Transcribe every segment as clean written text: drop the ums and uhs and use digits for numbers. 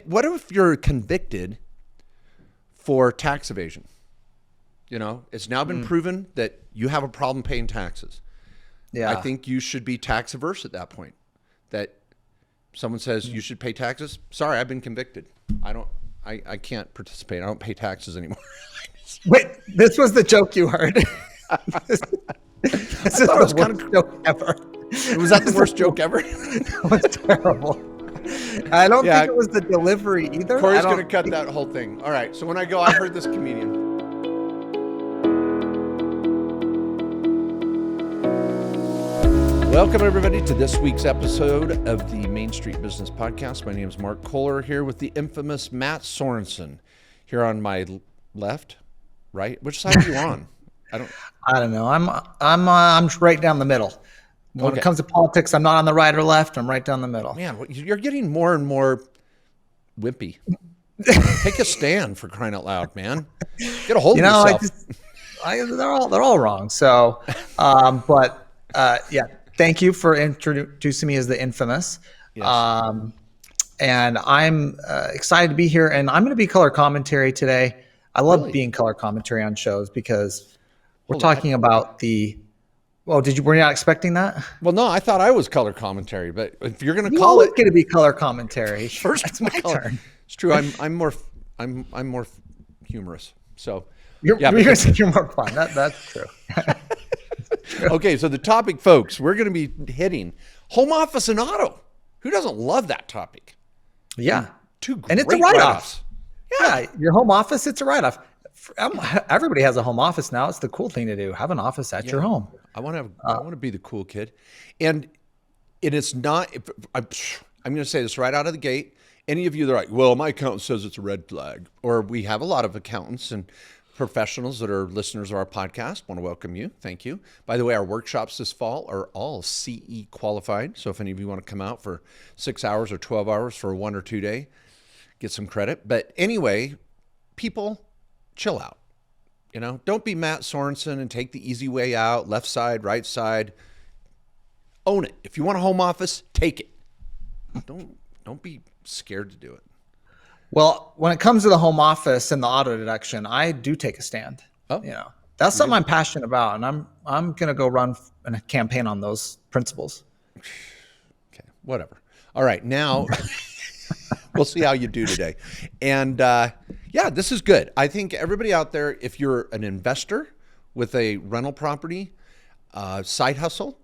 what if you're convicted for tax evasion? You know, it's now been proven that you have a problem paying taxes. Yeah. I think you should be tax averse at that point. That someone says you should pay taxes. Sorry, I've been convicted. I can't participate. I don't pay taxes anymore. Wait, this was the joke you heard. This is the worst joke ever. Was that the worst joke ever? It was terrible. I don't think it was the delivery either. Corey's going to cut that whole thing. All right. So when I go, I heard this comedian. Welcome, everybody, to this week's episode of the Main Street Business Podcast. My name is Mark Kohler, here with the infamous Matt Sorensen. Here on my left, right? Which side are you on? I don't know. I'm right down the middle. When it comes to politics, I'm not on the right or left. I'm right down the middle. Man, you're getting more and more wimpy. Take a stand, for crying out loud, man. Get a hold of yourself. They're all wrong. So, yeah. Thank you for introducing me as the infamous. Yes. And I'm excited to be here. And I'm going to be color commentary today. I love being color commentary on shows because we're talking about the. Well, were you not expecting that? Well, no, I thought I was color commentary, but if you're going to call it, going to be color commentary. First, it's my turn. It's true. I'm more humorous. So you're going to say you're more fun. That's true. Okay, so the topic, folks, we're going to be hitting home office and auto. Who doesn't love that topic? Yeah. And it's a write-off. Yeah, your home office, it's a write-off. Everybody has a home office now. It's the cool thing to do. Have an office at your home. I want to be the cool kid. And it is not, I'm going to say this right out of the gate. Any of you that are like, well, my accountant says it's a red flag. Or we have a lot of accountants and professionals that are listeners of our podcast. Want to welcome you. Thank you. By the way, our workshops this fall are all CE qualified. So if any of you want to come out for 6 hours or 12 hours for a 1 or 2 day, get some credit. But anyway, people, chill out. You know, don't be Matt Sorensen and take the easy way out, left side, right side. Own it. If you want a home office, take it. Don't be scared to do it. Well, when it comes to the home office and the auto deduction, I do take a stand. Oh, you know, that's something I'm passionate about, and I'm going to go run a campaign on those principles. Okay, whatever. All right, now we'll see how you do today. And yeah, this is good. I think everybody out there, if you're an investor with a rental property, side hustle,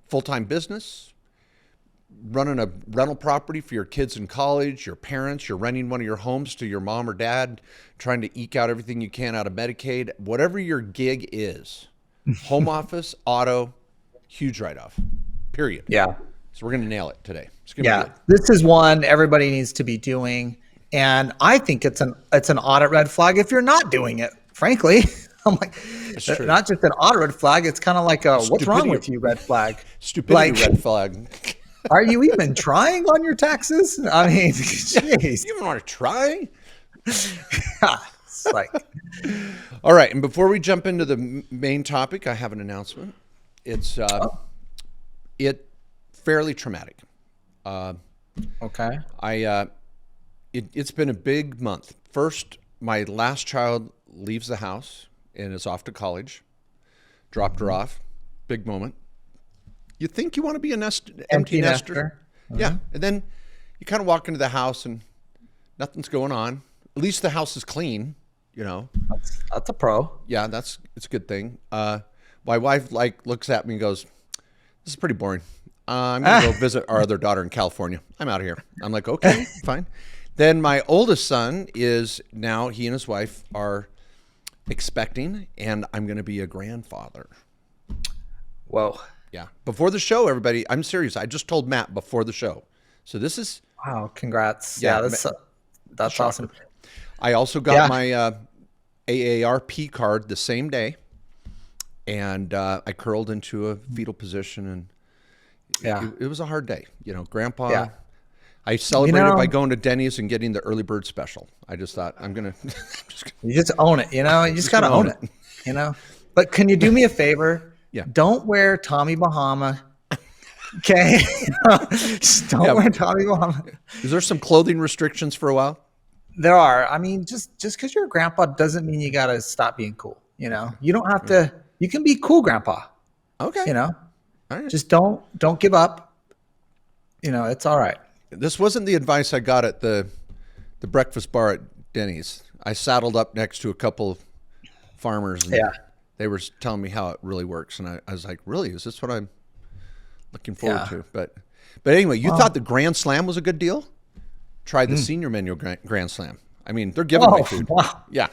full-time business, running a rental property for your kids in college, your parents, you're renting one of your homes to your mom or dad, trying to eke out everything you can out of Medicaid, whatever your gig is, home office, auto, huge write-off, period. Yeah. So we're going to nail it today. It's going to be good. This is one everybody needs to be doing. And I think it's an audit red flag if you're not doing it, frankly. I'm like, not just an audit red flag. It's kind of like what's wrong with you red flag. Stupidity red flag. Are you even trying on your taxes? I mean, jeez. You even want to try? It's like, all right. And before we jump into the main topic, I have an announcement. It's fairly traumatic. Okay. It's been a big month. First, my last child leaves the house and is off to college. Dropped her off. Big moment. You think you want to be an empty nester? Mm-hmm. Yeah. And then you kind of walk into the house and nothing's going on. At least the house is clean, you know. That's a pro. Yeah, it's a good thing. My wife looks at me and goes, this is pretty boring. I'm going to go visit our other daughter in California. I'm out of here. I'm like, okay, fine. Then my oldest son is now, he and his wife are expecting, and I'm going to be a grandfather. Whoa. Yeah. Before the show, everybody, I'm serious. I just told Matt before the show. So this is. Wow. Congrats. Yeah. That's awesome. I also got my AARP card the same day, and I curled into a fetal position, and it was a hard day. You know, Grandpa. Yeah. I celebrated by going to Denny's and getting the early bird special. I just thought you just own it. You know, you just got to own it. You know, but can you do me a favor? Yeah. Don't wear Tommy Bahama Okay. Just don't Yeah. wear Tommy Bahama. Is there some clothing restrictions for a while? There are. I mean, just because you're a grandpa doesn't mean you got to stop being cool. You don't have to. You can be cool, grandpa. Okay. You know, All right. just don't give up. It's all right. This wasn't the advice I got at the breakfast bar at Denny's. I saddled up next to a couple farmers, and Yeah. they were telling me how it really works, and I was like, "Really? Is this what I'm looking forward to?" But anyway, you thought the Grand Slam was a good deal? Try the senior menu Grand Slam. I mean, they're giving away food. Wow. Yeah.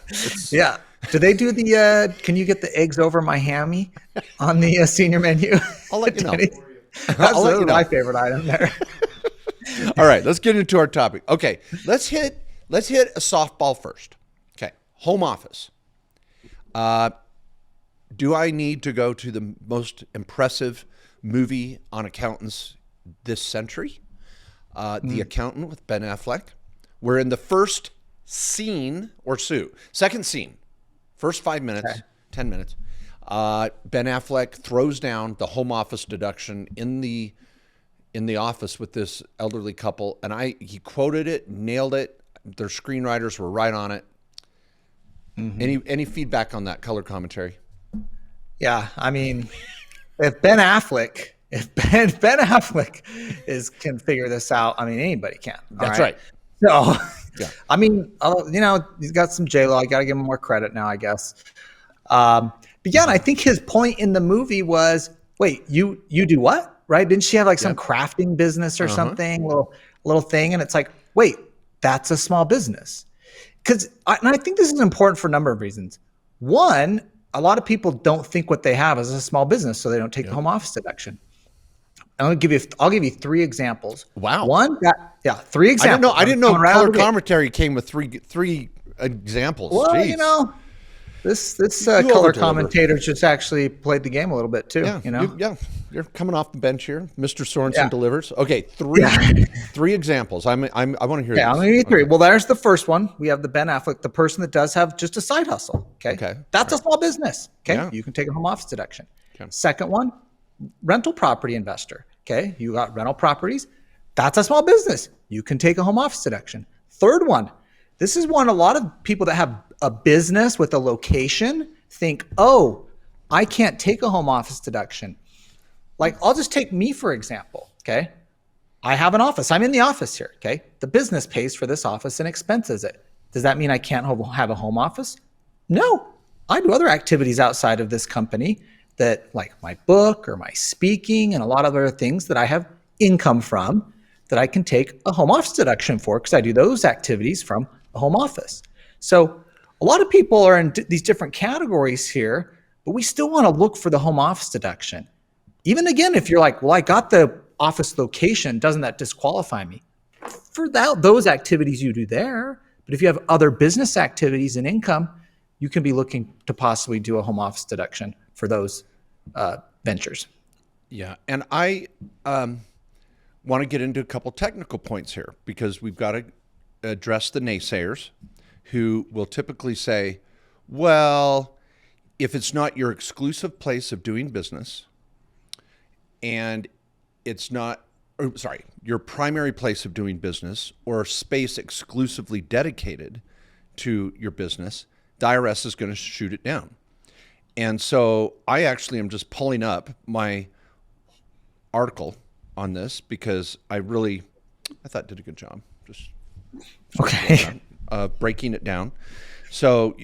Yeah. Do they do the? Can you get the eggs over my hammy on the senior menu? I'll let you know. That's my favorite item there. All right, let's get into our topic. Okay, let's hit a softball first. Okay, home office. Do I need to go to the most impressive movie on accountants this century? The Accountant with Ben Affleck. We're in the first scene, or second scene, first 5 minutes, 10 minutes. Ben Affleck throws down the home office deduction in the office with this elderly couple, and he quoted it, nailed it. Their screenwriters were right on it. Any feedback on that color commentary? Yeah, I mean, if Ben Affleck can figure this out, I mean, anybody can. That's right. So, Yeah. I mean, he's got some J-Lo. I got to give him more credit now, I guess. But yeah, and I think his point in the movie was, wait, you do what? Right? Didn't she have like some crafting business or something, little thing? And it's like, wait, that's a small business. And I think this is important for a number of reasons. One, a lot of people don't think what they have is a small business, so they don't take the home office deduction. I'll give you 3 examples. Wow. 3 examples. I didn't know color commentary came with three examples. Well, Jeez. This color commentator just actually played the game a little bit too. Yeah. You're coming off the bench here. Mr. Sorensen delivers. Okay, three examples. I want to hear. Yeah, I'm going to give you 3. Well, there's the first one. We have the Ben Affleck, the person that does have just a side hustle. Okay. That's a small business. Okay. Yeah. You can take a home office deduction. Okay. Second one, rental property investor. Okay. You got rental properties. That's a small business. You can take a home office deduction. Third one, this is one a lot of people that have a business with a location think, oh, I can't take a home office deduction. Like, I'll just take me, for example. Okay. I have an office. I'm in the office here. Okay. The business pays for this office and expenses it. Does that mean I can't have a home office? No. I do other activities outside of this company that, like my book or my speaking and a lot of other things that I have income from that I can take a home office deduction for because I do those activities from a home office. So a lot of people are in these different categories here, but we still want to look for the home office deduction. Even again, if you're like, well, I got the office location, doesn't that disqualify me? For those activities you do there, but if you have other business activities and income, you can be looking to possibly do a home office deduction for those ventures. Yeah, and I want to get into a couple technical points here because we've got to address the naysayers who will typically say, well, if it's not your exclusive place of doing business and it's not, your primary place of doing business or space exclusively dedicated to your business, the IRS is going to shoot it down. And so I actually am just pulling up my article on this because I thought did a good job. Just okay. Breaking it down. So,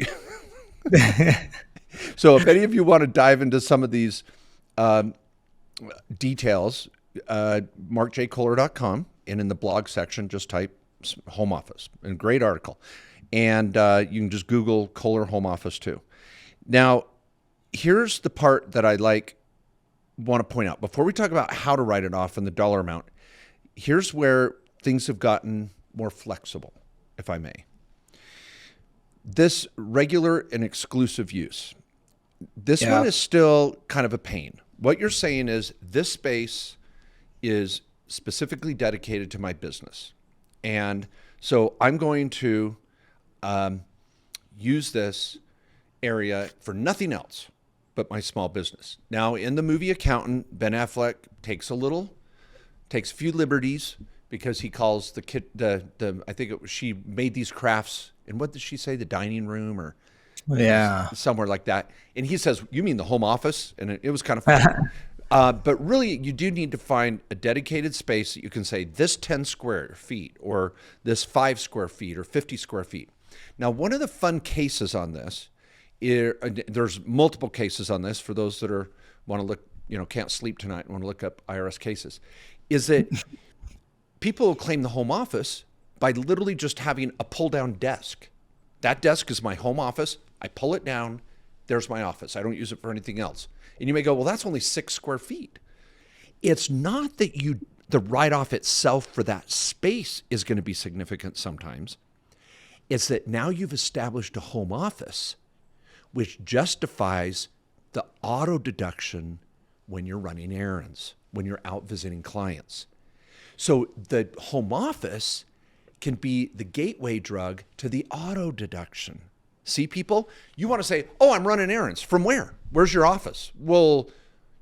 so if any of you want to dive into some of these details, markjkohler.com, and in the blog section, just type home office. And great article. And you can just Google Kohler home office too. Now, here's the part that I want to point out. Before we talk about how to write it off and the dollar amount, here's where things have gotten more flexible, if I may. This regular and exclusive use. This one is still kind of a pain. What you're saying is this space is specifically dedicated to my business. And so I'm going to use this area for nothing else but my small business. Now, in the movie Accountant, Ben Affleck takes a little takes a few liberties because he calls the kid, I think she made these crafts. And what did she say? The dining room or Yeah. somewhere like that. And he says, you mean the home office? And it was kind of funny. But really, you do need to find a dedicated space that you can say this 10 square feet or this 5 square feet or 50 square feet. Now, one of the fun cases on this, there's multiple cases on this for those that want to look, can't sleep tonight and want to look up IRS cases, is that people will claim the home office by literally just having a pull-down desk. That desk is my home office. I pull it down. There's my office. I don't use it for anything else. And you may go, well, that's only 6 square feet. It's not that the write-off itself for that space is going to be significant sometimes. It's that now you've established a home office, which justifies the auto deduction when you're running errands, when you're out visiting clients. So the home office can be the gateway drug to the auto deduction. See, people, you want to say, oh, I'm running errands. From where? Where's your office? Well,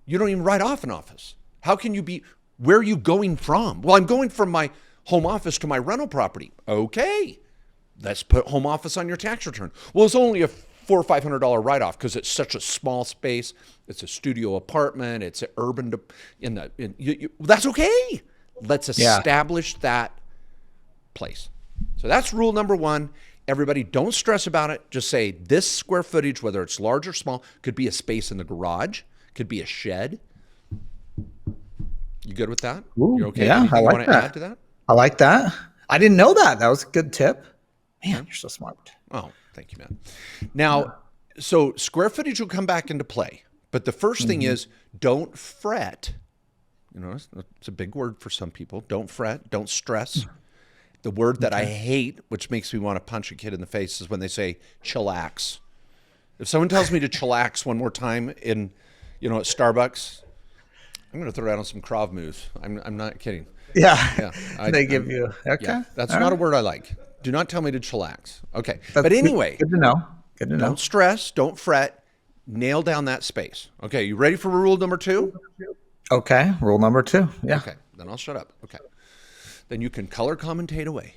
you don't even write off an office. How can you be, where are you going from? Well, I'm going from my home office to my rental property. Okay, let's put home office on your tax return. Well, it's only a $400 or $500 write-off because it's such a small space. It's a studio apartment. It's an urban, that's okay. Let's establish that place. So that's rule number 1. Everybody, don't stress about it. Just say this square footage, whether it's large or small, could be a space in the garage, could be a shed. You good with that? Ooh, You're okay? Yeah, Anything I like you want to add to that? I like that. I didn't know that. That was a good tip. Man, you're so smart. Oh, thank you, man. Now, so square footage will come back into play. But the first thing is don't fret. It's a big word for some people. Don't fret. Don't stress. The word that I hate, which makes me want to punch a kid in the face, is when they say chillax. If someone tells me to chillax one more time at Starbucks, I'm going to throw down some Krav moves. I'm not kidding. Yeah. They give you, okay. Yeah, that's not a word I like. Do not tell me to chillax. Okay. That's but anyway. Good to know. Good to know. Don't stress. Don't fret. Nail down that space. Okay. You ready for rule number 2? Okay. Rule number 2. Yeah. Okay. Then I'll shut up. Okay. Then you can color commentate away.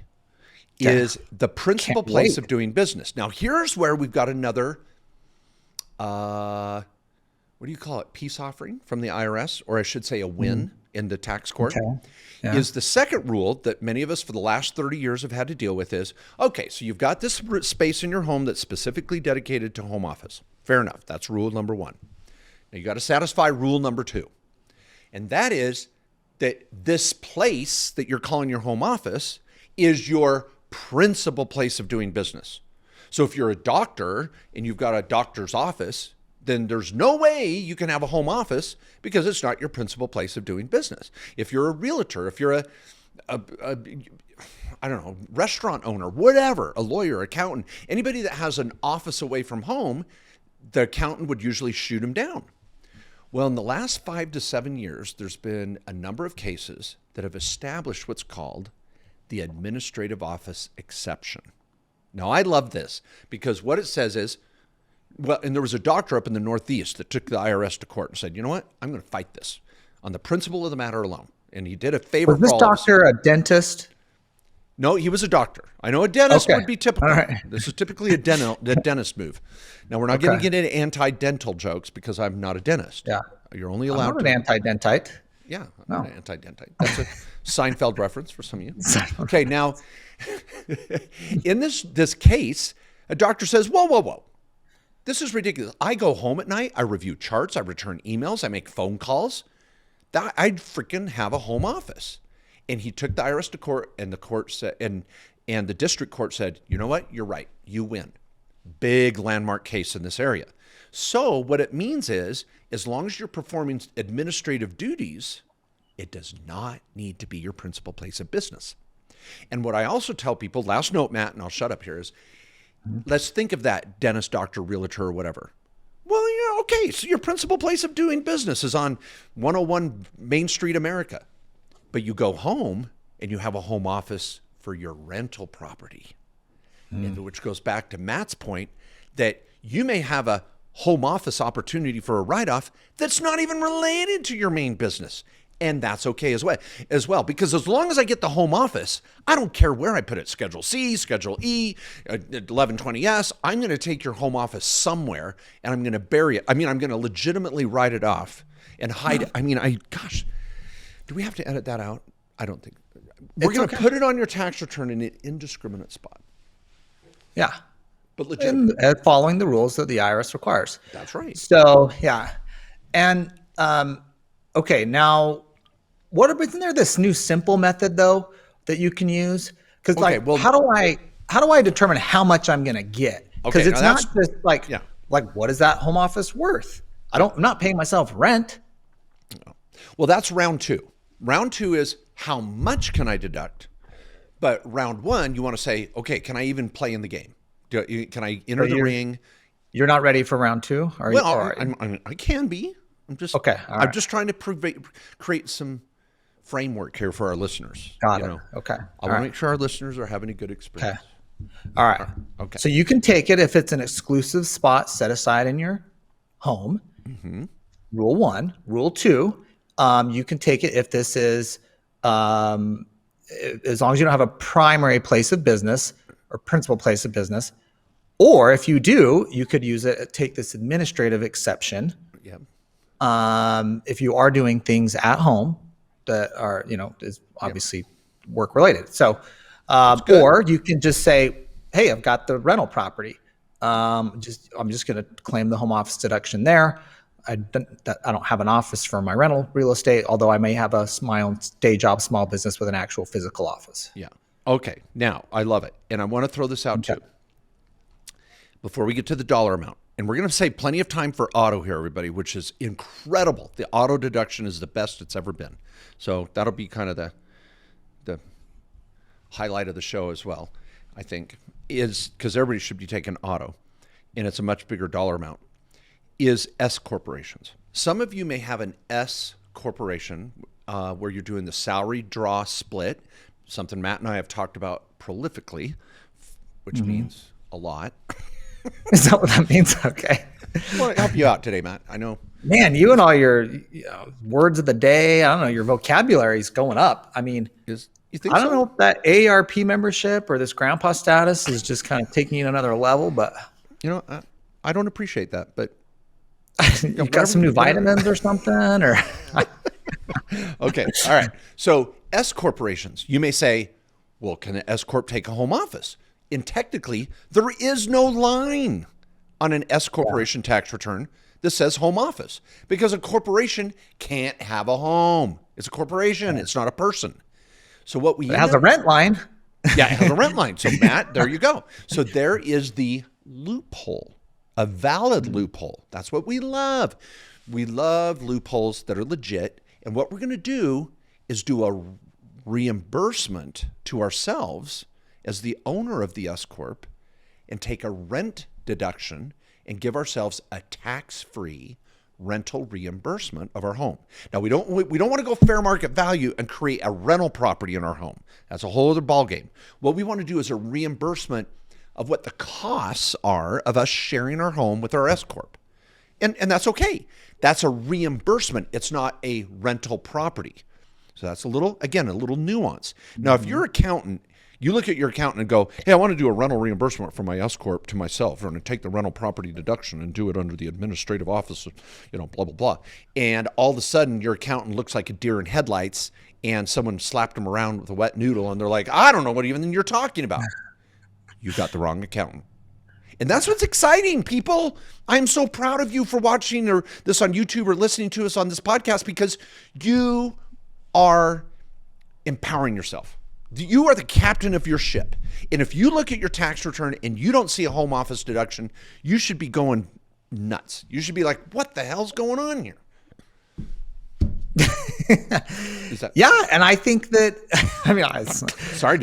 Is the principal place of doing business. Now, here's where we've got another, what do you call it? Peace offering from the IRS, or I should say a win in the tax court. Okay. Yeah. Is the second rule that many of us for the last 30 years have had to deal with is, okay, so you've got this space in your home that's specifically dedicated to home office. Fair enough. That's rule number 1. Now, you got to satisfy rule number 2. And that is that this place that you're calling your home office is your principal place of doing business. So if you're a doctor and you've got a doctor's office, then there's no way you can have a home office because it's not your principal place of doing business. If you're a realtor, if you're I don't know, restaurant owner, whatever, a lawyer, accountant, anybody that has an office away from home, the accountant would usually shoot him down. Well, in the last 5 to 7 years, there's been a number of cases that have established what's called the administrative office exception. Now, I love this because what it says is, well, and there was a doctor up in the Northeast that took the IRS to court and said, you know what, I'm going to fight this on the principle of the matter alone. And he did a favor. Was this doctor a dentist? No, he was a doctor. I know a dentist would be typical. All right. This is typically a dentist move. Now, we're not going to get into anti-dental jokes because I'm not a dentist. Yeah. You're only allowed I'm not an anti-dentite. Yeah, I'm an anti-dentite. That's a Seinfeld reference for some of you. Okay, now, in this case, a doctor says, whoa. This is ridiculous. I go home at night. I review charts. I return emails. I make phone calls. I'd freaking have a home office. And he took the IRS to court, and the court said, and the district court said, you know what? You're right. You win. Big landmark case in this area. So what it means is, as long as you're performing administrative duties, it does not need to be your principal place of business. And what I also tell people, last note, Matt, and I'll shut up here, is let's think of that dentist, doctor, realtor, or whatever. Well, yeah, okay, so your principal place of doing business is on 101 Main Street, America. But you go home and you have a home office for your rental property, which goes back to Matt's point that you may have a home office opportunity for a write-off that's not even related to your main business. And that's okay as well, because as long as I get the home office, I don't care where I put it. Schedule C, Schedule E, 1120S. I'm going to take your home office somewhere and I'm going to bury it. I mean, I'm going to legitimately write it off and hide it. I mean, gosh, do we have to edit that out? I don't think. We're going to put it on your tax return in an indiscriminate spot. Yeah. But legitimately. And following the rules that the IRS requires. That's right. So, yeah. And, okay, now, isn't there this new simple method though that you can use? Because how do I determine how much I'm going to get? Because it's not just like what is that home office worth? I'm not paying myself rent. Well, that's round two. Round two is how much can I deduct? But round one, you want to say, okay, can I even play in the game? Can I enter the ring? You're not ready for round two? I can be. I'm just okay. I'm just trying to create some framework here for our listeners. Got it. Okay. I want to make sure our listeners are having a good experience. Okay. All right. Okay. So you can take it if it's an exclusive spot set aside in your home. Mm-hmm. Rule 1. Rule 2, you can take it if this is, as long as you don't have a primary place of business or principal place of business. Or if you do, you could take this administrative exception. Yep. If you are doing things at home that are, is obviously work related. So, or you can just say, hey, I've got the rental property. I'm just going to claim the home office deduction there. I don't have an office for my rental real estate, although I may have my own day job, small business with an actual physical office. Yeah. Okay. Now I love it. And I want to throw this out too, before we get to the dollar amount. And we're going to save plenty of time for auto here, everybody, which is incredible. The auto deduction is the best it's ever been. So that'll be kind of the highlight of the show as well, I think, is because everybody should be taking auto, and it's a much bigger dollar amount, is S corporations. Some of you may have an S corporation where you're doing the salary draw split, something Matt and I have talked about prolifically, which means a lot. Is that what that means? Okay. I want to help you out today, Matt. I know. Man, you and all your words of the day, I don't know, your vocabulary is going up. I mean, you think I don't know if that AARP membership or this grandpa status is just kind of taking you to another level, but I don't appreciate that, but you got some new vitamins or something, or okay. All right. So S corporations, you may say, well, can an S corp take a home office? And technically, there is no line on an S corporation tax return that says home office, because a corporation can't have a home. It's a corporation. It's not a person. So what we it has a rent line. Yeah, it has a rent line. So Matt, there you go. So there is the loophole, a valid loophole. That's what we love. We love loopholes that are legit. And what we're going to do is do a reimbursement to ourselves as the owner of the S Corp and take a rent deduction and give ourselves a tax-free rental reimbursement of our home. Now, we don't want to go fair market value and create a rental property in our home. That's a whole other ballgame. What we want to do is a reimbursement of what the costs are of us sharing our home with our S Corp. And that's okay. That's a reimbursement. It's not a rental property. So that's a little nuance. Now, if you're an accountant, you look at your accountant and go, hey, I want to do a rental reimbursement for my S Corp to myself. I'm going to take the rental property deduction and do it under the administrative office, blah, blah, blah. And all of a sudden, your accountant looks like a deer in headlights and someone slapped them around with a wet noodle and they're like, I don't know what even you're talking about. You got the wrong accountant. And that's what's exciting, people. I'm so proud of you for watching this on YouTube or listening to us on this podcast, because you are empowering yourself. You are the captain of your ship. And if you look at your tax return and you don't see a home office deduction, you should be going nuts. You should be like, what the hell's going on here? Yeah, and I think that sorry,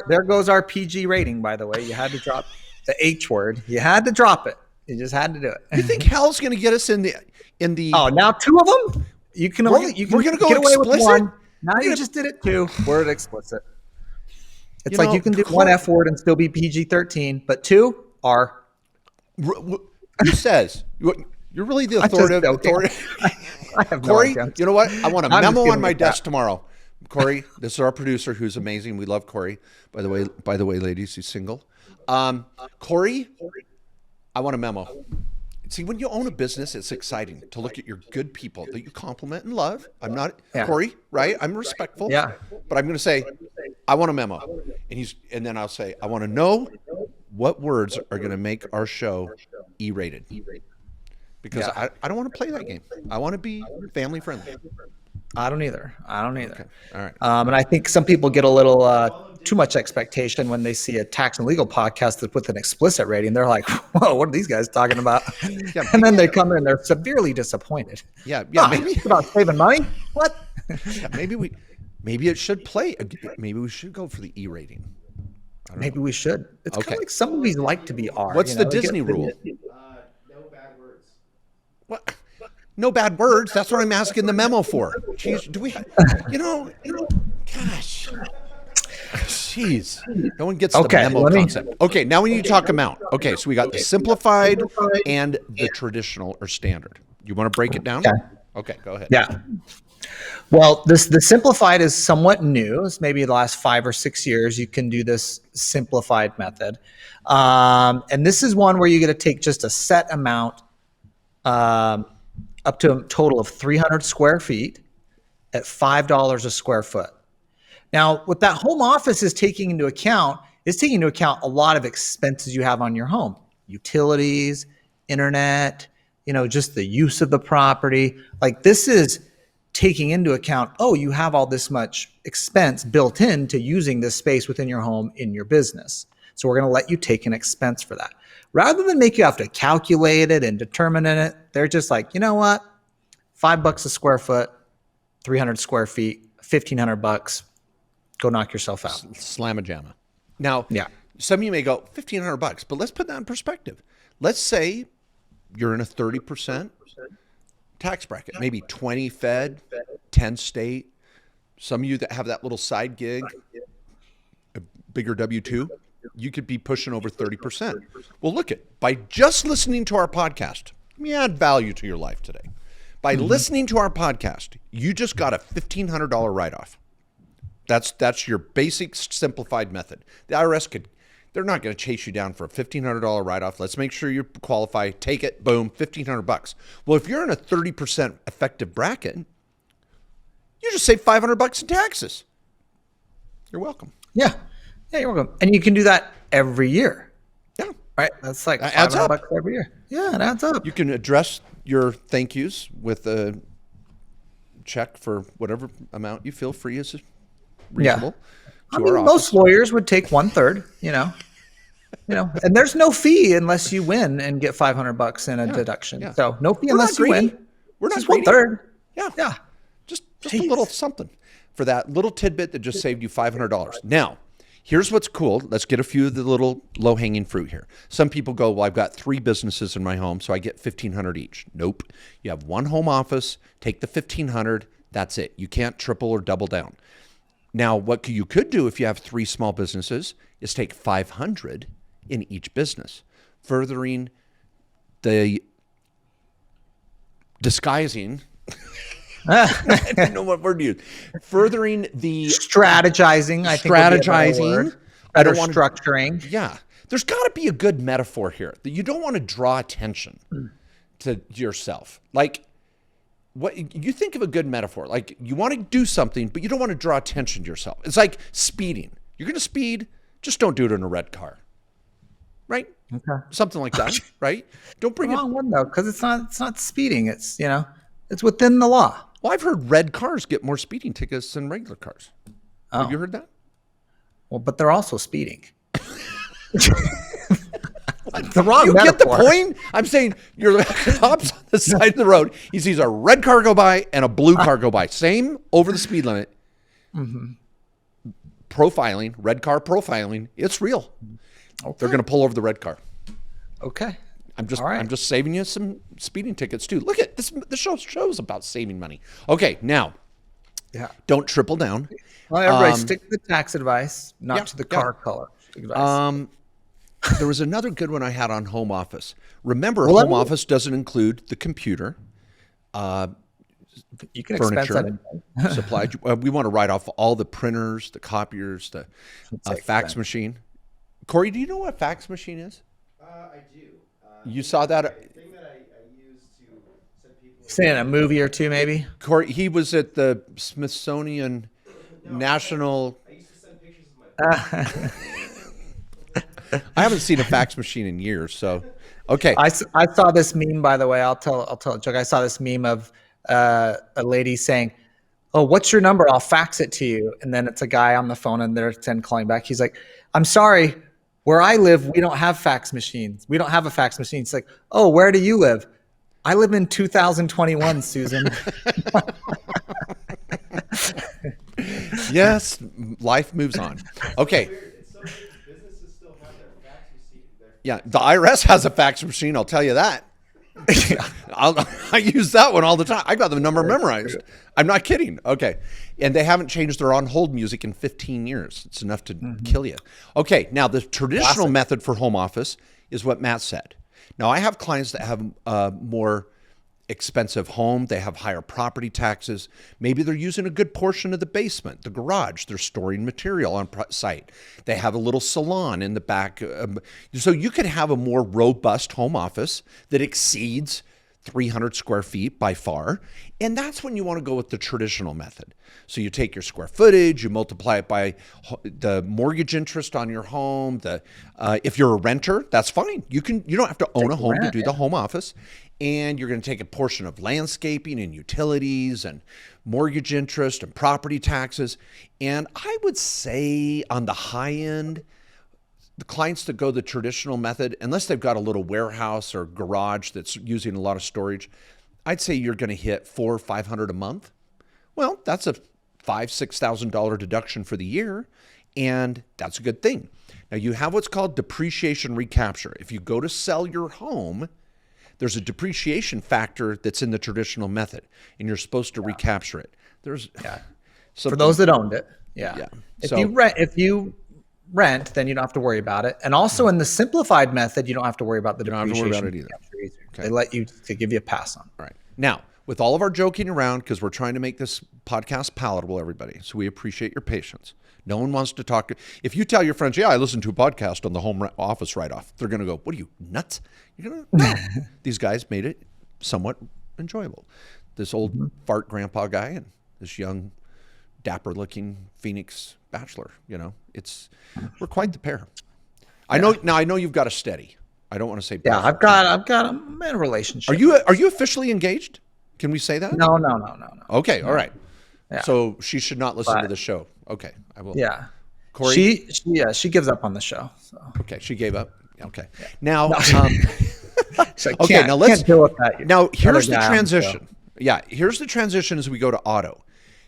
there goes our PG rating, by the way. You had to drop the H word. You had to drop it. You just had to do it. You think hell's going to get us in the Oh, now two of them? You can we're going to go get away explicit? with one. Now you just did it two. Word explicit. It's like you can do one F word and still be PG-13, but two are. Who says? You're really the authoritative. I have no Corey, idea. you know what? I want a I'm just memo kidding on my with that. desk tomorrow. Corey, this is our producer who's amazing. We love Corey. By the way, ladies, he's single. Corey, I want a memo. See, when you own a business, it's exciting to look at your good people that you compliment and love. I'm not Yeah. Corey, right? I'm respectful. Yeah. But I'm going to say, I want a memo. And then I'll say, I want to know what words are going to make our show E-rated. Because Yeah. I don't want to play that game. I want to be family friendly. I don't either. Okay. All right. And I think some people get a little too much expectation when they see a tax and legal podcast that's with an explicit rating. They're like, "Whoa, what are these guys talking about?" Yeah, And then they come in and they're severely disappointed. Yeah. Maybe it's about saving money. What? Yeah, maybe it should play. Maybe we should go for the E rating. Maybe we should. It's kind Okay. of like some movies like to be R. What's the They get Disney rule? No bad words. What? No bad words. That's what I'm asking the memo for. Jeez, do we? Gosh. Jeez. No one gets the Okay, memo let me- concept. Okay, now we need to talk amount. Okay, so we got the simplified and the traditional or standard. You want to break it down? Okay. Okay, go ahead. Yeah. Well, the simplified is somewhat new. It's maybe the last 5 or 6 years you can do this simplified method. And this is one where you get to take just a set amount up to a total of 300 square feet at $5 a square foot. Now, what that home office is taking into account a lot of expenses you have on your home, utilities, internet, just the use of the property. Like this is taking into account, you have all this much expense built into using this space within your home in your business. So we're going to let you take an expense for that. Rather than make you have to calculate it and determine it, they're just like, you know what? $5 a square foot, 300 square feet, $1,500. Go knock yourself out. Slam a jamma. Now, Yeah. some of you may go $1,500, but let's put that in perspective. Let's say you're in a 30% tax bracket, maybe 20 Fed, 10 state. Some of you that have that little side gig, a bigger W-2, you could be pushing over 30%. Well, look by just listening to our podcast, let me add value to your life today. By listening to our podcast, you just got a $1,500 write-off. That's your basic simplified method. The IRS they're not going to chase you down for a $1,500 write-off. Let's make sure you qualify. Take it, boom, $1,500. Well, if you're in a 30% effective bracket, you just save $500 in taxes. You're welcome. Yeah. Yeah, you're welcome. And you can do that every year. Yeah. Right? That's like That adds up. $500 every year. Yeah, it adds up. You can address your thank yous with a check for whatever amount you feel free is reasonable I to mean, our most office. lawyers would take 1/3, and there's no fee unless you win and get $500 in a deduction. yeah. So no fee We're not unless you greedy. win. We're not Just greedy. 1/3. Yeah. Yeah. Just a Jeez. little something for that little tidbit that just saved you $500. Now, here's what's cool. Let's get a few of the little low-hanging fruit here. Some people go, well, I've got 3 businesses in my home, so I get $1,500 each. Nope. You have one home office, take the $1,500, that's it. You can't triple or double down. Now, what you could do if you have 3 small businesses is take $500 in each business, furthering the disguising. I don't know what word to use. Furthering the Strategizing, I think. would be a better strategizing. word. I Better don't wanna- structuring. Yeah. There's got to be a good metaphor here that you don't want to draw attention to yourself. Like, what you think of a good metaphor, like you want to do something, but you don't want to draw attention to yourself. It's like speeding. You're going to speed, just don't do it in a red car. Right? Okay. Something like that, right? Don't bring it. Wrong one though, because it's not speeding. It's it's within the law. Well, I've heard red cars get more speeding tickets than regular cars. Have you heard that? Well, but they're also speeding. The wrong You metaphor. get the point? I'm saying you're cops on the side of the road. He sees a red car go by and a blue car go by. Same over the speed limit. Profiling, red car profiling. It's real. Okay. They're going to pull over the red car. Okay. I'm just All right. I'm just saving you some speeding tickets too. Look at this. The show's about saving money. Okay, now Yeah. don't triple down. Well, everybody stick to the tax advice, not yeah, to the yeah. car color advice. There was another good one I had on home office. Remember, Well, home office doesn't include the computer. You can expense that. furniture, supply. We want to write off all the printers, the copiers, the fax machine. Corey, do you know what fax machine is? I do. You saw that? The thing that I use to send people. Say in a movie or two, maybe. Corey, he was at the Smithsonian National. I used to send pictures of my. I haven't seen a fax machine in years, so okay. I saw this meme, by the way. I'll tell a joke. I saw this meme of a lady saying, "Oh, what's your number? I'll fax it to you." And then it's a guy on the phone, and they're then calling back. He's like, "I'm sorry, where I live, we don't have fax machines. We don't have a fax machine." It's like, "Oh, where do you live?" "I live in 2021, Susan." Yes, life moves on. Okay. Some businesses still have their fax machine. Yeah, the IRS has a fax machine. I'll tell you that. I use that one all the time. I got the number memorized. I'm not kidding. Okay. And they haven't changed their on hold music in 15 years. It's enough to kill you. Okay. Now, the traditional method for home office is what Matt said. Now, I have clients that have more expensive home. They have higher property taxes. Maybe they're using a good portion of the basement, the garage. They're storing material on site. They have a little salon in the back. So you could have a more robust home office that exceeds 300 square feet by far. And that's when you want to go with the traditional method. So you take your square footage, you multiply it by the mortgage interest on your home. If you're a renter, that's fine. You don't have to own a home to do the home office. And you're going to take a portion of landscaping and utilities and mortgage interest and property taxes. And I would say on the high end, the clients that go the traditional method, unless they've got a little warehouse or garage that's using a lot of storage, I'd say you're going to hit $400 or $500 a month. Well, that's a $5,000-$6,000 deduction for the year, and that's a good thing. Now you have what's called depreciation recapture. If you go to sell your home, there's a depreciation factor that's in the traditional method, and you're supposed to recapture it. So for those that owned it, yeah. If you rent, then you don't have to worry about it. And also in the simplified method, you don't have to worry about the depreciation. You don't have to worry about it either. Okay. They let you to give you a pass on. All right. Now, with all of our joking around, because we're trying to make this podcast palatable, everybody, so we appreciate your patience. No one wants to talk. If you tell your friends, yeah, I listened to a podcast on the home office write-off, they're going to go, what are you, nuts? You're going to, no. These guys made it somewhat enjoyable. This old fart grandpa guy and this young, dapper-looking Phoenix bachelor, we're quite the pair. I know you've got a steady. I don't want to say. Yeah, I'm in a relationship. Are you officially engaged? Can we say that? No. Okay, all right. Yeah. So she should not listen to the show. Okay, I will. Yeah. Corey? She gives up on the show. So. Okay, she gave up. Okay. Now, okay, now let's deal with that. Now, here's the transition. Yeah, here's the transition as we go to auto.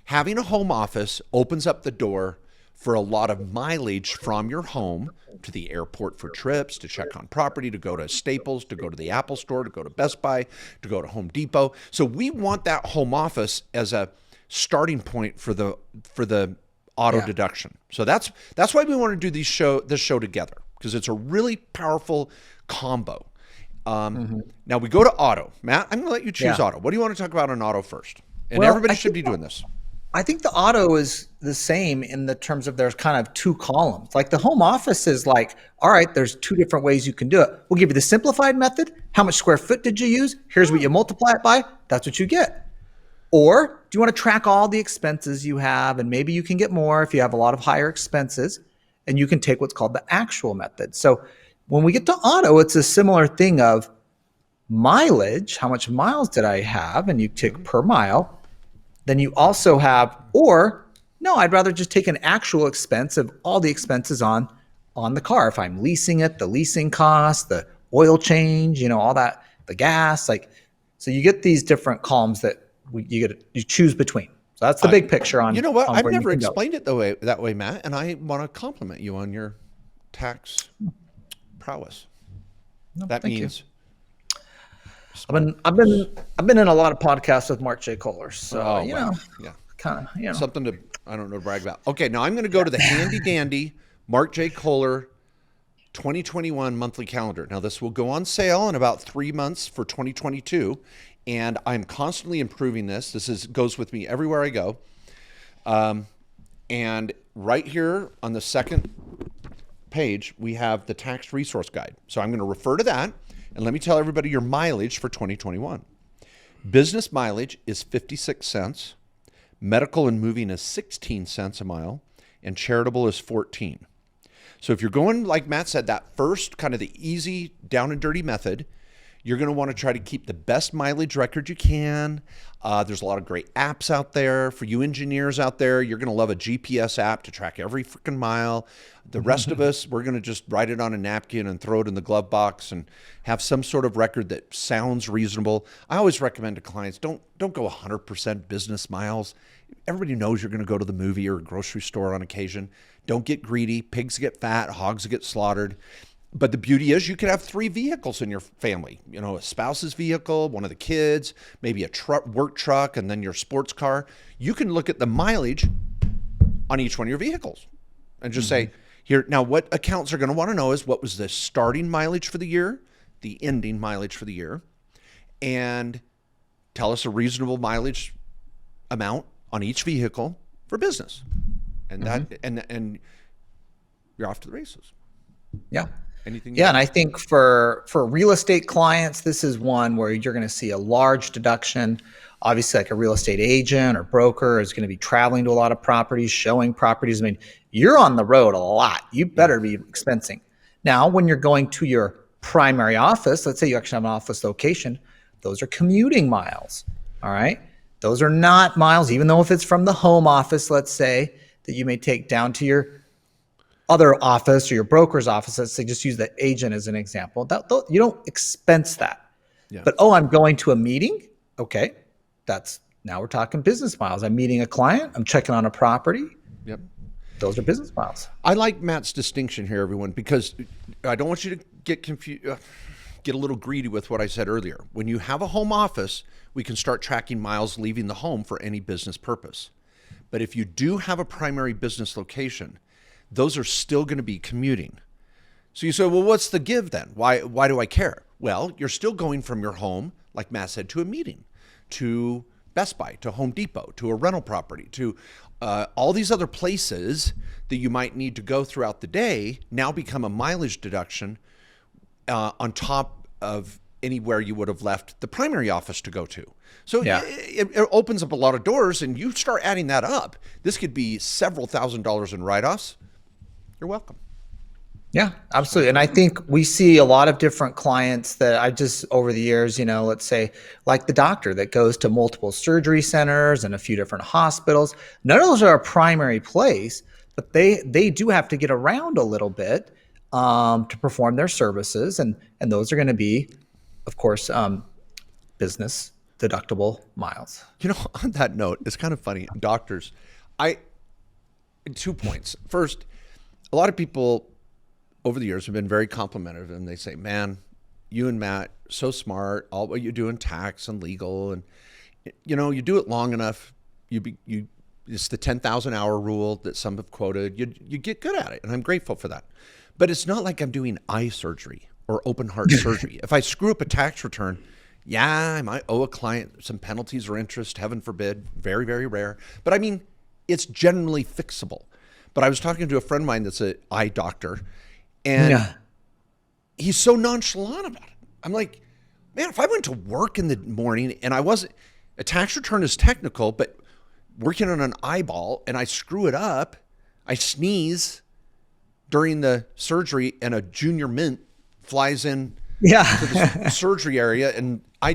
Having a home office opens up the door for a lot of mileage from your home to the airport for trips, to check on property, to go to Staples, to go to the Apple Store, to go to Best Buy, to go to Home Depot. So we want that home office as a starting point for the auto deduction. So that's why we want to do this show together, because it's a really powerful combo. Now we go to auto. Matt, I'm going to let you choose auto. What do you want to talk about on auto first? And everybody should be doing this. I think the auto is the same in the terms of there's kind of two columns. Like the home office is like, all right, there's two different ways you can do it. We'll give you the simplified method. How much square foot did you use? Here's what you multiply it by. That's what you get. Or do you want to track all the expenses you have? And maybe you can get more if you have a lot of higher expenses, and you can take what's called the actual method. So when we get to auto, it's a similar thing of mileage. How much miles did I have? And you take per mile. Then you also have, or no, I'd rather just take an actual expense of all the expenses on the car. If I'm leasing it, the leasing cost, the oil change, all that, the gas, so you get these different columns that you choose between. So that's the big picture on. You know what? I've never explained it that way, Matt, and I want to compliment you on your tax prowess. That means. I've been in a lot of podcasts with Mark J. Kohler, so kind of something to brag about. Okay, now I'm going to go to the handy dandy Mark J. Kohler 2021 monthly calendar. Now this will go on sale in about 3 months for 2022, and I'm constantly improving this. Goes with me everywhere I go. And right here on the second page, we have the tax resource guide. So I'm going to refer to that, and let me tell everybody your mileage for 2021. Business mileage is 56 cents. Medical and moving is 16 cents a mile, and charitable is 14. So if you're going, like Matt said, that first kind of the easy down and dirty method, you're going to want to try to keep the best mileage record you can. There's a lot of great apps out there. For you engineers out there, you're going to love a GPS app to track every freaking mile. The rest of us, we're going to just write it on a napkin and throw it in the glove box and have some sort of record that sounds reasonable. I always recommend to clients, don't go 100% business miles. Everybody knows you're going to go to the movie or grocery store on occasion. Don't get greedy. Pigs get fat. Hogs get slaughtered. But the beauty is you could have 3 vehicles in your family, a spouse's vehicle, one of the kids, maybe a work truck, and then your sports car. You can look at the mileage on each one of your vehicles and just say, here, now what accounts are going to want to know is what was the starting mileage for the year, the ending mileage for the year, and tell us a reasonable mileage amount on each vehicle for business. And that, and you're off to the races. Yeah. Anything? Yeah, and I think for real estate clients, this is one where you're going to see a large deduction. Obviously, like a real estate agent or broker is going to be traveling to a lot of properties, showing properties. I mean, you're on the road a lot. You better be expensing. Now, when you're going to your primary office, let's say you actually have an office location, those are commuting miles. All right. Those are not miles, even though if it's from the home office, let's say, that you may take down to your other office or your broker's office. Let's say, just use the agent as an example. You don't expense that. Yeah. But, I'm going to a meeting. Okay. Now we're talking business miles. I'm meeting a client. I'm checking on a property. Yep. Those are business miles. I like Matt's distinction here, everyone, because I don't want you to get confused, get a little greedy with what I said earlier. When you have a home office, we can start tracking miles leaving the home for any business purpose. But if you do have a primary business location, those are still going to be commuting. So you say, well, what's the give then? Why do I care? Well, you're still going from your home, like Matt said, to a meeting, to Best Buy, to Home Depot, to a rental property, to all these other places that you might need to go throughout the day now become a mileage deduction on top of anywhere you would have left the primary office to go to. So it opens up a lot of doors, and you start adding that up. This could be several $1,000s in write-offs. You're welcome. Yeah, absolutely. And I think we see a lot of different clients that I just, over the years, let's say like the doctor that goes to multiple surgery centers and a few different hospitals. None of those are a primary place, but they do have to get around a little bit to perform their services. And those are going to be, of course, business deductible miles. On that note, it's kind of funny. Doctors, 2 points. First, a lot of people over the years have been very complimentary, and they say, man, you and Matt, so smart, all what you do in tax and legal, and you do it long enough, it's the 10,000 hour rule that some have quoted, you get good at it, and I'm grateful for that. But it's not like I'm doing eye surgery or open heart surgery. If I screw up a tax return, I might owe a client some penalties or interest, heaven forbid, very, very rare. But I mean, it's generally fixable. But I was talking to a friend of mine that's an eye doctor, and he's so nonchalant about it. I'm like, man, if I went to work in the morning and a tax return is technical, but working on an eyeball and I screw it up, I sneeze during the surgery and a junior mint flies in to the surgery area, and I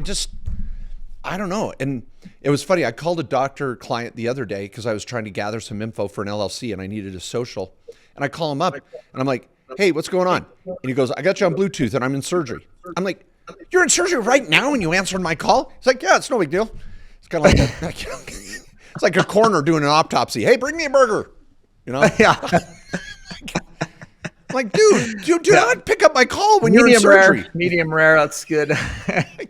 don't know. And it was funny. I called a doctor client the other day because I was trying to gather some info for an LLC and I needed a social. And I call him up and I'm like, hey, what's going on? And he goes, I got you on Bluetooth and I'm in surgery. I'm like, you're in surgery right now and you answered my call? He's like, yeah, it's no big deal. It's kind of like it's like a coroner doing an autopsy. Hey, bring me a burger. Yeah. I'm like, dude, do not pick up my call when you're in surgery. Medium rare, that's good.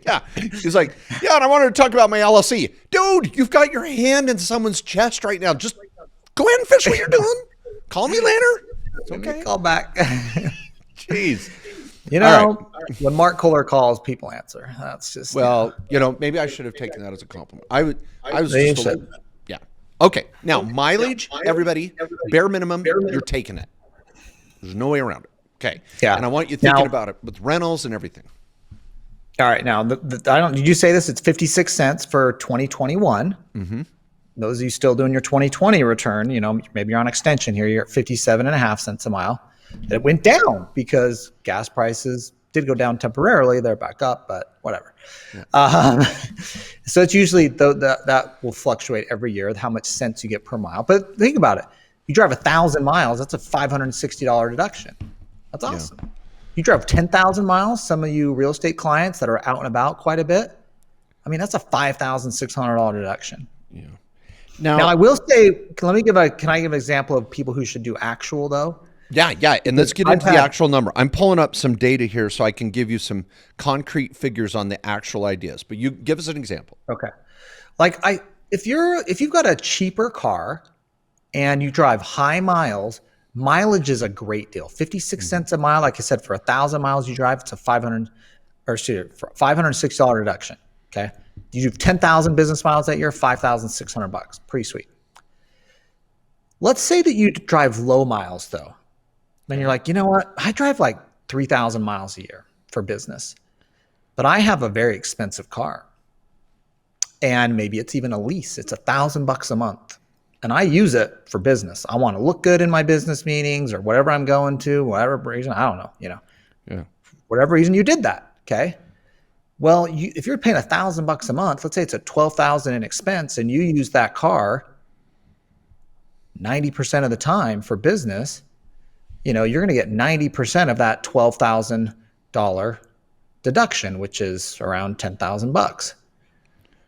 Yeah. He's like, yeah, and I wanted to talk about my LLC. Dude, you've got your hand in someone's chest right now. Just go ahead and finish what you're doing. Call me later. It's okay. Call back. Jeez. You All know, when Mark Kohler calls, people answer. That's just Well, maybe I should have taken that as a compliment. I was They just should. yeah. Okay. Now, mileage, everybody, bare minimum, you're taking it. There's no way around it. Okay. Yeah. And I want you thinking Now- about it with rentals and everything. All right. Now, I don't. Did you say this? It's 56 cents for 2021. Mm-hmm. Those of you still doing your 2020 return, maybe you're on extension here. You're at 57.5 cents a mile. It went down because gas prices did go down temporarily. They're back up, but whatever. Yeah. So it's usually that will fluctuate every year, how much cents you get per mile. But think about it. You drive 1,000 miles, that's a $560 deduction. That's awesome. Yeah. You drive 10,000 miles, some of you real estate clients that are out and about quite a bit, I mean, that's a $5,600 deduction. Yeah. Now I will say, can I give an example of people who should do actual though? Yeah. And let's get into the actual number. I'm pulling up some data here so I can give you some concrete figures on the actual ideas, but you give us an example. Okay. Like if you've got a cheaper car and you drive high miles, mileage is a great deal. 56 cents a mile. Like I said, for 1,000 miles you drive, it's a $560 deduction. Okay. You do 10,000 business miles that year, $5,600. Pretty sweet. Let's say that you drive low miles though. Then you're like, you know what? I drive like 3,000 miles a year for business, but I have a very expensive car. And maybe it's even a lease. It's $1,000 a month. And I use it for business. I want to look good in my business meetings or whatever I'm going to, whatever reason, I don't know, Yeah. Whatever reason you did that. Okay. Well, if you're paying $1,000 a month, let's say it's a $12,000 in expense and you use that car 90% of the time for business, you're going to get 90% of that $12,000 deduction, which is around $10,000.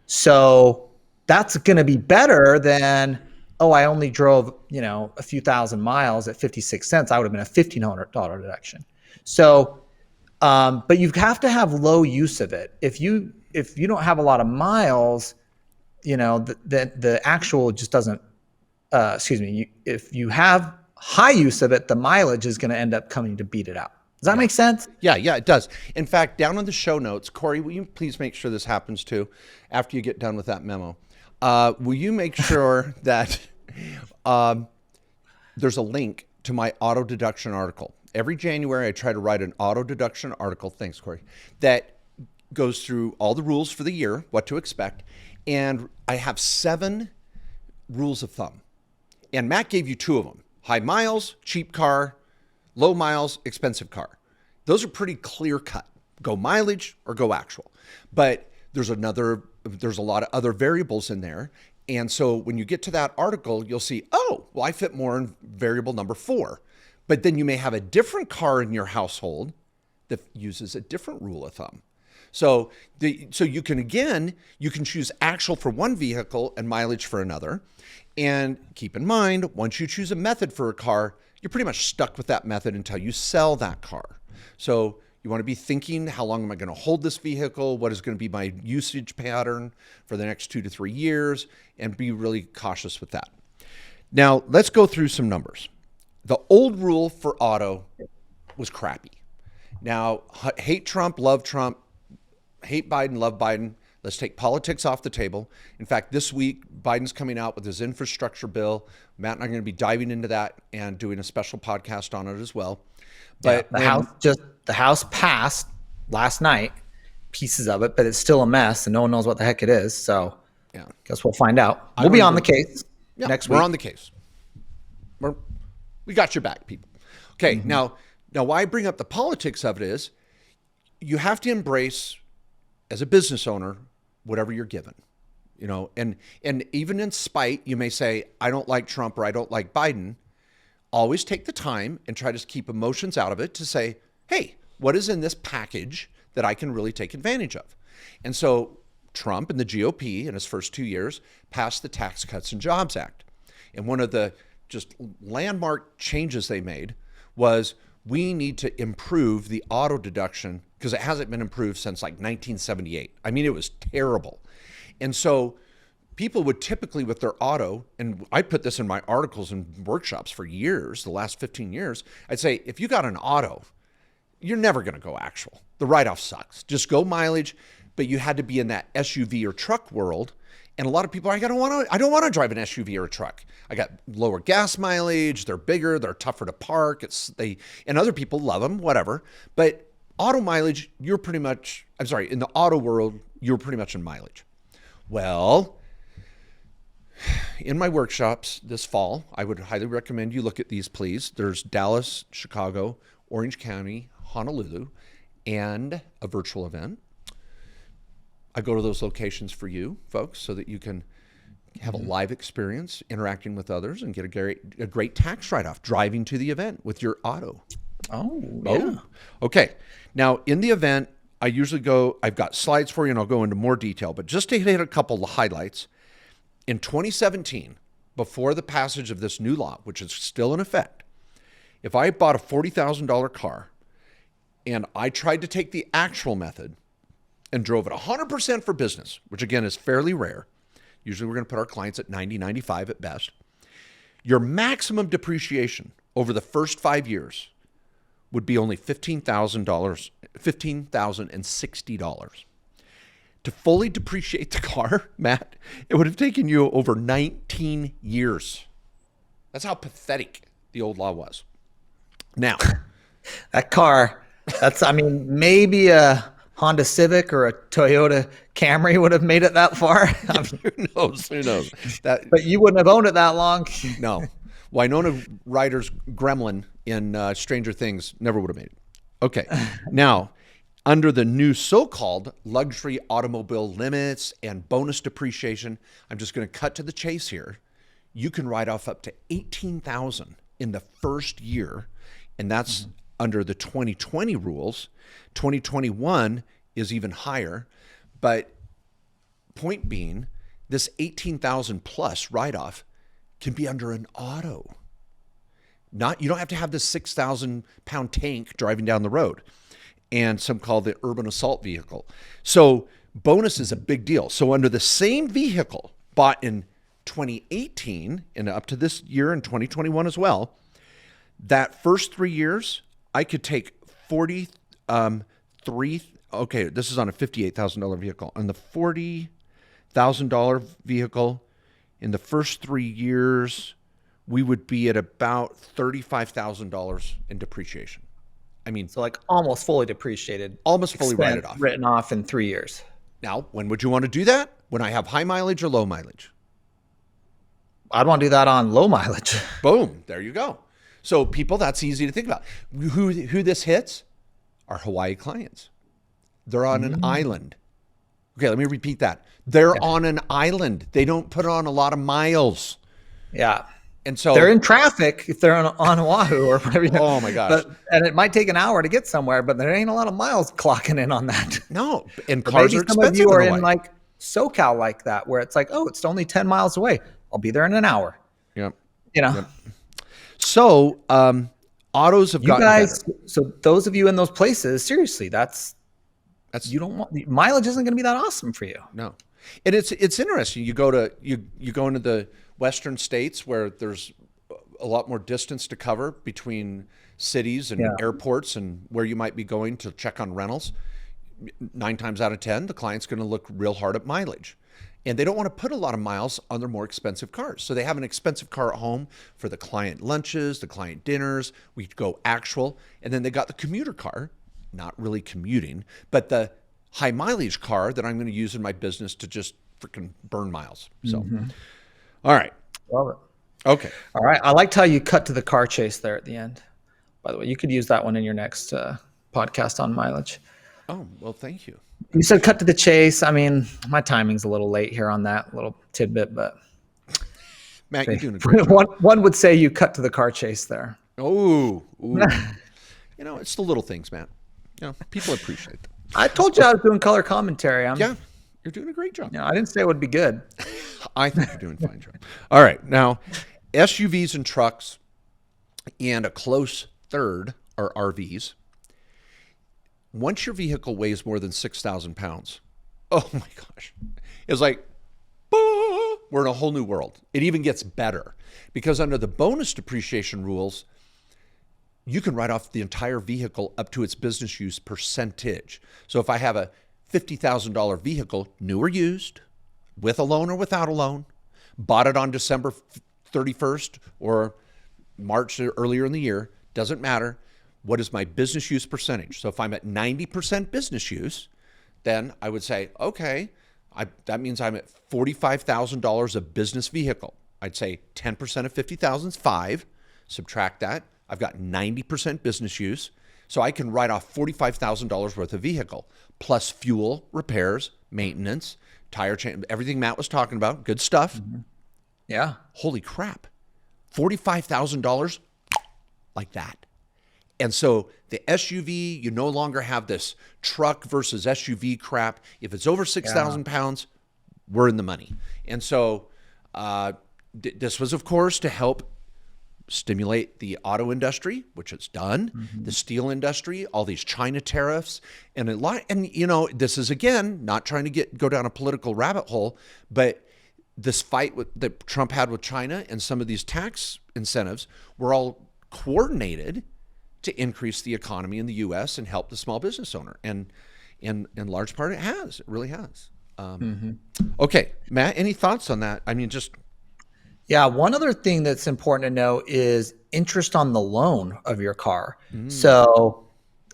So that's going to be better than, I only drove, a few thousand miles at 56 cents. I would have been a $1,500 deduction. So, but you have to have low use of it. If you don't have a lot of miles, the actual just doesn't, if you have high use of it, the mileage is going to end up coming to beat it out. Does that make sense? Yeah, it does. In fact, down in the show notes, Corey, will you please make sure this happens too after you get done with that memo? Will you make sure that there's a link to my auto deduction article? Every January, I try to write an auto deduction article, thanks, Corey, that goes through all the rules for the year, what to expect, and I have 7 rules of thumb. And Matt gave you 2 of them. High miles, cheap car, low miles, expensive car. Those are pretty clear cut. Go mileage or go actual. But there's a lot of other variables in there. And so when you get to that article, you'll see, I fit more in variable number 4. But then you may have a different car in your household that uses a different rule of thumb. So you can choose actual for one vehicle and mileage for another. And keep in mind, once you choose a method for a car, you're pretty much stuck with that method until you sell that car. So you want to be thinking, how long am I going to hold this vehicle? What is going to be my usage pattern for the next 2 to 3 years? And be really cautious with that. Now, let's go through some numbers. The old rule for auto was crappy. Now, hate Trump, love Trump, hate Biden, love Biden. Let's take politics off the table. In fact, this week, Biden's coming out with his infrastructure bill. Matt and I are going to be diving into that and doing a special podcast on it as well. But the House passed last night, pieces of it, but it's still a mess and no one knows what the heck it is. So guess we'll find out. We'll be on the case next week. We're on the case. We got your back, people. Okay, now why I bring up the politics of it is you have to embrace, as a business owner, whatever you're given. And even in spite, you may say, I don't like Trump or I don't like Biden. Always take the time and try to keep emotions out of it to say, hey, what is in this package that I can really take advantage of? And so Trump and the GOP in his first 2 years passed the Tax Cuts and Jobs Act. And one of the just landmark changes they made was we need to improve the auto deduction because it hasn't been improved since like 1978. I mean, it was terrible. And so people would typically with their auto, and I put this in my articles and workshops for years, the last 15 years, I'd say, if you got an auto, you're never going to go actual. The write-off sucks. Just go mileage, but you had to be in that SUV or truck world. And a lot of people are like, I don't want to drive an SUV or a truck. I got lower gas mileage. They're bigger. They're tougher to park. And other people love them, whatever. But auto mileage, in the auto world, you're pretty much in mileage. Well, in my workshops this fall, I would highly recommend you look at these, please. There's Dallas, Chicago, Orange County, Honolulu, and a virtual event. I go to those locations for you folks so that you can have a live experience interacting with others and get a great tax write-off driving to the event with your auto. Oh, yeah. Okay. Now, in the event, I've got slides for you and I'll go into more detail, but just to hit a couple of highlights. In 2017, before the passage of this new law, which is still in effect, if I bought a $40,000 car and I tried to take the actual method and drove it 100% for business, which again is fairly rare. Usually we're going to put our clients at 90, 95 at best. Your maximum depreciation over the first 5 years would be only $15,060. To fully depreciate the car, Matt, it would have taken you over 19 years. That's how pathetic the old law was. Now, that car, maybe a Honda Civic or a Toyota Camry would have made it that far. Who knows? But you wouldn't have owned it that long. No. Winona Ryder's gremlin in Stranger Things never would have made it. Okay. Now, under the new so-called luxury automobile limits and bonus depreciation, I'm just going to cut to the chase here. You can write off up to $18,000 in the first year, and that's under the 2020 rules. 2021 is even higher, but point being, this $18,000 plus write-off can be under an auto. You don't have to have this 6,000-pound tank driving down the road. And some call the urban assault vehicle. So bonus is a big deal. So under the same vehicle bought in 2018 and up to this year in 2021 as well, that first 3 years, I could take 43. Okay, this is on a $58,000 vehicle. On the $40,000 vehicle, in the first 3 years, we would be at about $35,000 in depreciation. So like almost fully depreciated. Almost fully written off in 3 years. Now, when would you want to do that? When I have high mileage or low mileage? I'd want to do that on low mileage. Boom. There you go. So people, that's easy to think about. Who this hits are Hawaii clients. They're on an island. Okay, let me repeat that. They're on an island. They don't put on a lot of miles. Yeah. And so they're in traffic if they're on Oahu or whatever. Oh my gosh. And it might take an hour to get somewhere, but there ain't a lot of miles clocking in on that. No. And cars are expensive. Some of you are in like SoCal like that, where it's like, oh, it's only 10 miles away. I'll be there in an hour. Yep. Yep. So autos have gotten better. So those of you in those places, seriously, you don't want mileage isn't going to be that awesome for you. No. And it's interesting. You go into the Western states where there's a lot more distance to cover between cities and airports and where you might be going to check on rentals. 9 times out of 10, the client's going to look real hard at mileage. And they don't want to put a lot of miles on their more expensive cars. So they have an expensive car at home for the client lunches, the client dinners. We go actual. And then they got the commuter car, not really commuting, but the high mileage car that I'm going to use in my business to just freaking burn miles. So, all right. Love it. Okay. All right. I liked how you cut to the car chase there at the end. By the way, you could use that one in your next podcast on mileage. Oh, well, thank you. You said cut to the chase. I mean, my timing's a little late here on that little tidbit, but Matt, you're doing a great job. One would say you cut to the car chase there. Oh, it's the little things, Matt. People appreciate them. I told you I was doing color commentary. Yeah, you're doing a great job. I didn't say it would be good. I think you're doing a fine job. All right. Now, SUVs and trucks and a close third are RVs. Once your vehicle weighs more than 6,000 pounds, oh my gosh, it's like, we're in a whole new world. It even gets better because under the bonus depreciation rules, you can write off the entire vehicle up to its business use percentage. So if I have a $50,000 vehicle, new or used, with a loan or without a loan, bought it on December 31st or March or earlier in the year, doesn't matter. What is my business use percentage? So if I'm at 90% business use, then I would say, okay, that means I'm at $45,000 of business vehicle. I'd say 10% of 50,000 is 5. Subtract that. I've got 90% business use. So I can write off $45,000 worth of vehicle, plus fuel, repairs, maintenance, tire change, everything Matt was talking about. Good stuff. Yeah. Holy crap. $45,000 like that. And so the SUV, you no longer have this truck versus SUV crap. If it's over 6,000 pounds, we're in the money. And so this was, of course, to help stimulate the auto industry, which it's done, the steel industry, all these China tariffs, and a lot. And you know, this is again not trying to go down a political rabbit hole, but this fight that Trump had with China and some of these tax incentives were all coordinated to increase the economy in the U.S. and help the small business owner. And in large part, it has. It really has. Okay, Matt, any thoughts on that? I mean, just Yeah, one other thing that's important to know is interest on the loan of your car. So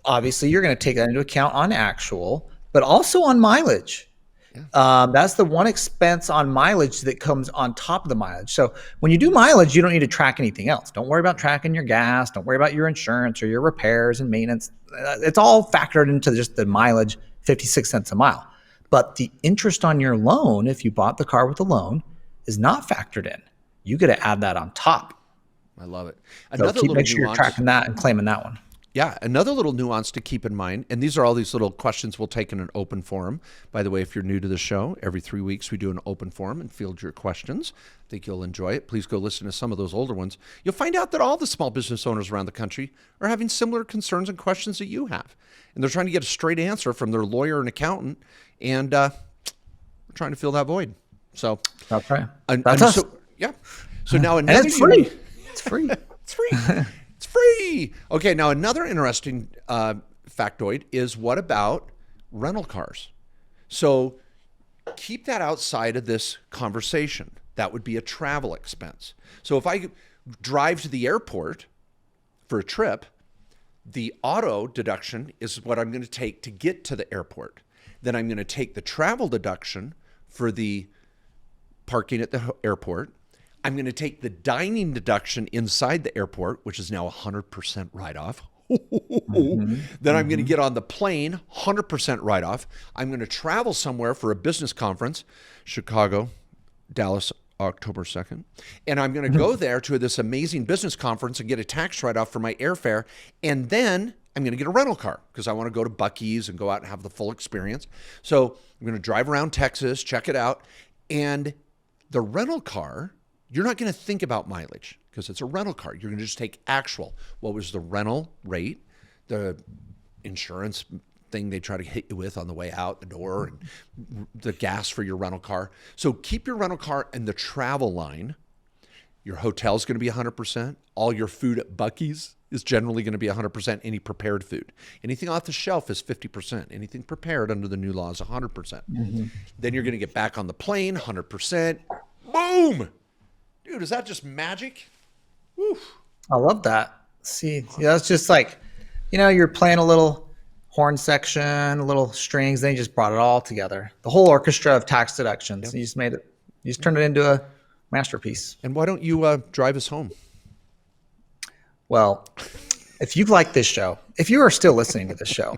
obviously you're going to take that into account on actual, but also on mileage. That's the one expense on mileage that comes on top of the mileage. So when you do mileage, you don't need to track anything else. Don't worry about tracking your gas. Don't worry about your insurance or your repairs and maintenance. It's all factored into just the mileage, 56 cents a mile. But the interest on your loan, if you bought the car with a loan, is not factored in. You got to add that on top. I love it. So make sure you're tracking that and claiming that one. Yeah, another little nuance to keep in mind, and these are all these little questions we'll take in an open forum. By the way, if you're new to the show, every 3 weeks we do an open forum and field your questions. I think you'll enjoy it. Please go listen to some of those older ones. You'll find out that all the small business owners around the country are having similar concerns and questions that you have. And they're trying to get a straight answer from their lawyer and accountant, and we're trying to fill that void. So that's right. That's us. Yeah. So now another and it's free. It's free. It's free. It's free. Okay, now another interesting factoid is what about rental cars? So keep that outside of this conversation. That would be a travel expense. So if I drive to the airport for a trip, the auto deduction is what I'm going to take to get to the airport. Then I'm going to take the travel deduction for the parking at the airport. I'm going to take the dining deduction inside the airport, which is now 100% write-off. Then I'm going to get on the plane, 100% write-off. I'm going to travel somewhere for a business conference, Chicago, Dallas, October 2nd. And I'm going to go there to this amazing business conference and get a tax write-off for my airfare. And then I'm going to get a rental car because I want to go to Buc-ee's and go out and have the full experience. So I'm going to drive around Texas, check it out. And the rental car, you're not going to think about mileage because it's a rental car. You're going to just take actual. What was the rental rate, the insurance thing they try to hit you with on the way out the door, and the gas for your rental car. So keep your rental car in the travel line. Your hotel's going to be 100%. All your food at Buc-ee's is generally going to be 100%. Any prepared food. Anything off the shelf is 50%. Anything prepared under the new law is 100%. Then you're going to get back on the plane, 100%. Boom! Dude, is that just magic? Woo. I love that. See, yeah, it's just like, you're playing a little horn section, a little strings, then you just brought it all together. The whole orchestra of tax deductions. Yep. You just turned it into a masterpiece. And why don't you drive us home? Well, if you like this show, if you are still listening to this show,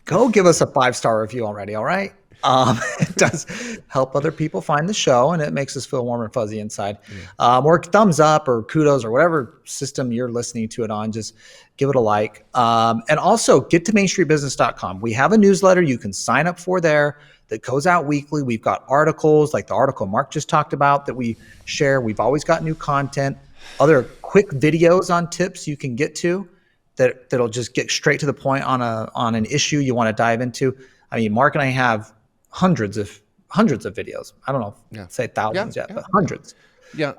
go give us a 5-star review already, all right? It does help other people find the show, and it makes us feel warm and fuzzy inside. Or thumbs up or kudos or whatever system you're listening to it on, just give it a like. And also get to mainstreetbusiness.com. We have a newsletter you can sign up for there that goes out weekly. We've got articles like the article Mark just talked about that we share. We've always got new content, other quick videos on tips you can get to that'll just get straight to the point on an issue you want to dive into. I mean, Mark and I have hundreds of videos. I don't know, say thousands yet, but hundreds. Yeah.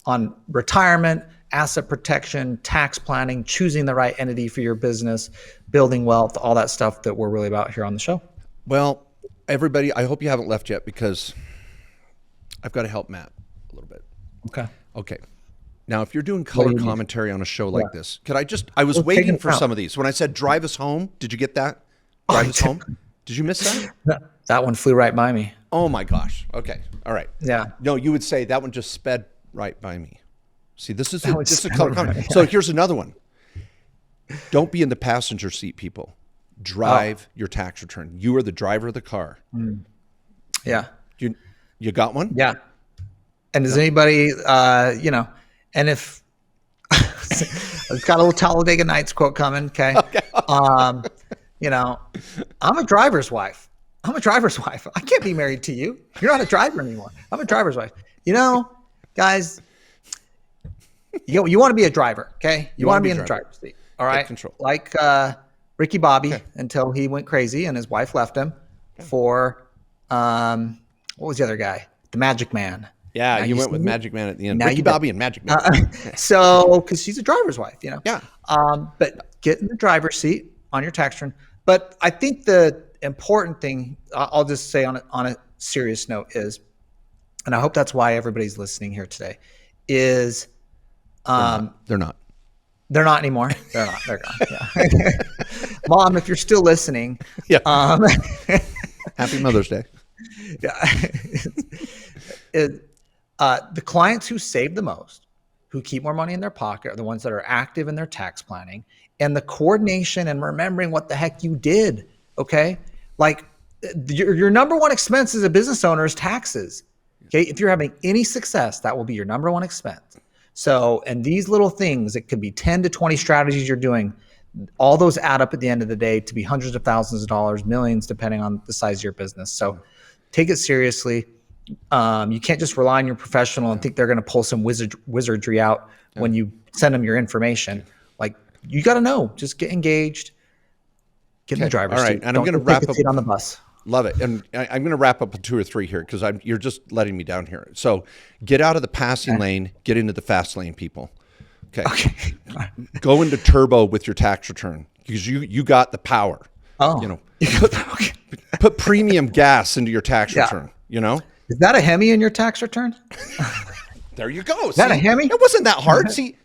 On retirement, asset protection, tax planning, choosing the right entity for your business, building wealth, all that stuff that we're really about here on the show. Well, everybody, I hope you haven't left yet because I've got to help Matt a little bit. Okay. Now, if you're doing color commentary on a show like this, I was waiting for some of these. When I said drive us home, did you get that? Drive us home? Did you miss that? That one flew right by me. Oh my gosh. Okay. All right. Yeah. No, you would say that one just sped right by me. See, this is a color right commentary. So here's another one. Don't be in the passenger seat, people. Drive your tax return. You are the driver of the car. Yeah. You got one? Yeah. And does anybody, and if it's got a little Talladega Nights quote coming, okay? I'm a driver's wife. I can't be married to you. You're not a driver anymore. I'm a driver's wife. Guys, you want to be a driver, okay? You want to be in the driver's seat, all right? Take control. Like Ricky Bobby until he went crazy and his wife left him for, what was the other guy? The Magic Man. Yeah, you went with Magic Man at the end. Ricky Bobby and Magic Man. So, because she's a driver's wife, Yeah. But get in the driver's seat on your tax return. But I think the important thing, I'll just say on a serious note is, and I hope that's why everybody's listening here today, is They're not. they're not anymore. They're not. They're gone. Yeah. Mom, if you're still listening, Yeah. Happy Mother's Day. The clients who save the most, who keep more money in their pocket, are the ones that are active in their tax planning and the coordination and remembering what the heck you did. Okay. Like your number one expense as a business owner is taxes. Okay. If you're having any success, that will be your number one expense. So, and these little things, it could be 10 to 20 strategies you're doing. All those add up at the end of the day to be hundreds of thousands of dollars, millions, depending on the size of your business. So take it seriously. You can't just rely on your professional and think they're going to pull some wizardry out when you send them your information. Like, you got to know, just get engaged, get in the driver's seat. And I'm going to wrap up on the bus. Love it. And I'm going to wrap up with 2 or 3 here because you're just letting me down here. So get out of the passing lane, get into the fast lane, people. Okay. Go into turbo with your tax return because you got the power. Put premium gas into your tax return, Is that a Hemi in your tax return? There you go. Is that a Hemi? It wasn't that hard. See,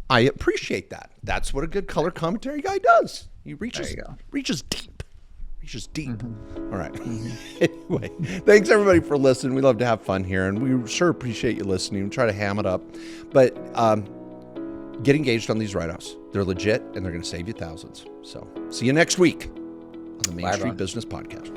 I appreciate that. That's what a good color commentary guy does. He reaches deep. Reaches deep. Mm-hmm. All right. Anyway, thanks everybody for listening. We love to have fun here, and we sure appreciate you listening. We try to ham it up. But get engaged on these write-offs. They're legit, and they're going to save you thousands. So see you next week on the Main Street Business Podcast.